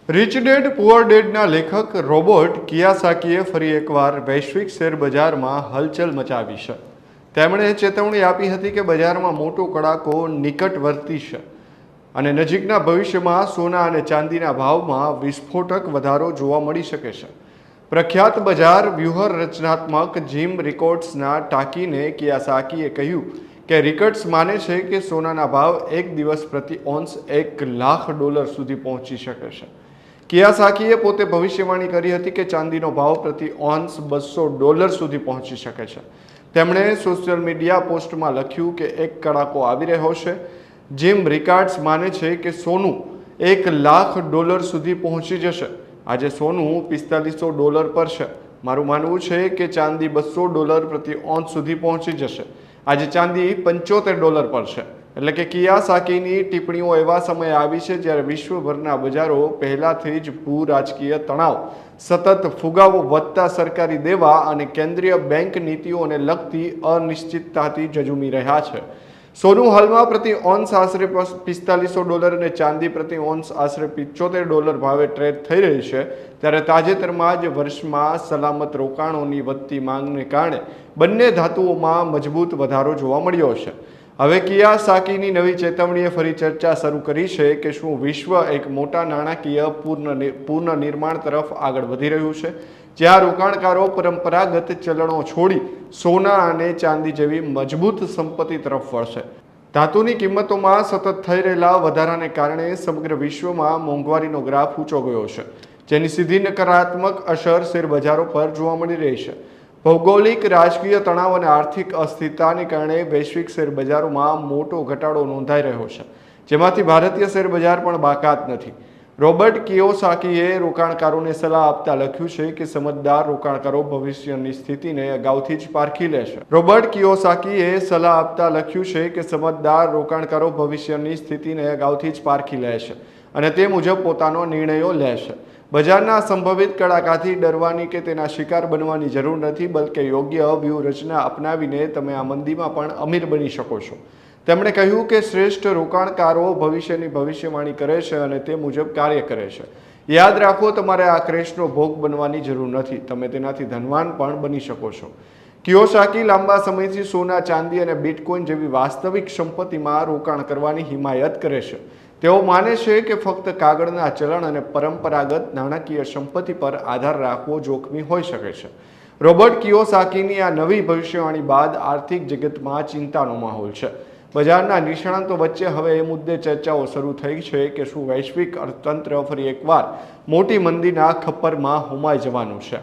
Rich dead poor ડેડના લેખક Robert કિયોસાકીએ ફરી એકવાર વૈશ્વિક શેરબજારમાં હલચલ મચાવી છે. તેમણે ચેતવણી આપી હતી કે બજારમાં મોટો કડાકો નિકટવર્તી છે અને નજીકના ભવિષ્યમાં સોના અને ચાંદીના ભાવમાં વિસ્ફોટક વધારો જોવા મળી શકે છે. પ્રખ્યાત બજાર વ્યૂહરચનાત્મક જીમ રિકોર્ડ્સના ટાંકીને કિયોસાકીએ કહ્યું કે રિકર્ડ્સ માને છે કે સોનાના ભાવ એક દિવસ પ્રતિ ઓન્સ $1,00,000 સુધી પહોંચી શકે છે. કિયોસાકીએ પોતે ભવિષ્યવાણી કરી હતી કે ચાંદીનો ભાવ પ્રતિ ઓન્સ $200 સુધી પહોંચી શકે છે. તેમણે સોશિયલ મીડિયા પોસ્ટમાં લખ્યું કે એક કડાકો આવી રહ્યો છે. જીમ રિકાર્ડ્સ માને છે કે સોનું $1,00,000 સુધી પહોંચી જશે. આજે સોનું $4,500 પર છે. મારું માનવું છે કે ચાંદી $200 પ્રતિ ઓન્સ સુધી પહોંચી જશે. આજે ચાંદી $75 પર છે. એટલે કે કિયોસાકીની ટિપ્પણીઓ એવા સમયે આવી છે જ્યારે વિશ્વભરના બજારો પહેલાથી જ ભૂ-રાજકીય તણાવ, સતત ફુગાવો વધતા સરકારી દેવા અને કેન્દ્રીય બેંક નીતિઓને લગતી અનિશ્ચિતતાથી ઝઝૂમી રહ્યા છે. સોનું હાલમાં પ્રતિ ઓન્સ આશરે $4,500 અને ચાંદી પ્રતિ ઓન્સ આશરે $75 ભાવે ટ્રેડ થઈ રહી છે. ત્યારે તાજેતરમાં જ વર્ષમાં સલામત રોકાણોની વધતી માંગને કારણે બંને ધાતુઓમાં મજબૂત વધારો જોવા મળ્યો છે. હવે કિયોસાકીની નવી ચેતવણીએ ફરી ચર્ચા શરૂ કરી છે કે શું વિશ્વ એક મોટા નાણાકીય પુનર્નિર્માણ તરફ આગળ વધી રહ્યું છે, જ્યાં રોકાણકારો પરંપરાગત ચલણો છોડી સોના અને ચાંદી જેવી મજબૂત સંપત્તિ તરફ વળશે. ધાતુની કિંમતોમાં સતત થઈ રહેલા વધારાને કારણે સમગ્ર વિશ્વમાં મોંઘવારીનો ગ્રાફ ઊંચો ગયો છે, જેની સીધી નકારાત્મક અસર શેરબજારો પર જોવા મળી રહી છે. ભૌગોલિક, રાજકીય તણાવ અને આર્થિક અસ્થિરતાને કારણે વૈશ્વિક શેરબજારોમાં મોટો ઘટાડો નોંધાઈ રહ્યો છે, જેમાંથી ભારતીય શેરબજાર પણ બાકાત નથી. રોબર્ટ કિયોસાકીએ રોકાણકારોને સલાહ આપતા લખ્યું છે કે સમજદાર રોકાણકારો ભવિષ્યની સ્થિતિને અગાઉથી જ પારખી લેશે. રોબર્ટ કિયોસાકીએ સલાહ આપતા લખ્યું છે કે સમજદાર રોકાણકારો ભવિષ્યની સ્થિતિને અગાઉથી જ પારખી લેશે અને તે મુજબ પોતાનો નિર્ણયો લેશે. બજારના સંભવિત કડાકાથી ડરવાની કે તેના શિકાર બનવાની જરૂર નથી, બલકે યોગ્ય વ્યૂહરચના અપનાવીને તમે આ મંદીમાં પણ અમીર બની શકો છો. તેમણે કહ્યું કે શ્રેષ્ઠ રોકાણકારો ભવિષ્યની ભવિષ્યવાણી કરે છે અને તે મુજબ કાર્ય કરે છે. યાદ રાખો, તમારે આ ક્રેશનો ભોગ બનવાની જરૂર નથી. તમે તેનાથી ધનવાન પણ બની શકો છો. કિયોસાકી લાંબા સમયથી સોના, ચાંદી અને બિટકોઇન જેવી વાસ્તવિક સંપત્તિમાં રોકાણ કરવાની હિમાયત કરે છે. તેઓ માને છે કે ફક્ત કાગળના ચલણ અને પરંપરાગત નાણાકીય સંપત્તિ પર આધાર રાખવો જોખમી હોઈ શકે છે. રોબર્ટ કિયોસાકીની આ નવી ભવિષ્યવાણી બાદ આર્થિક જગતમાં ચિંતાનો માહોલ છે. બજારના નિષ્ણાતો વચ્ચે હવે એ મુદ્દે ચર્ચાઓ શરૂ થઈ છે કે શું વૈશ્વિક અર્થતંત્ર ફરી એકવાર મોટી મંદીના ખપ્પરમાં હોમાઈ જવાનું છે.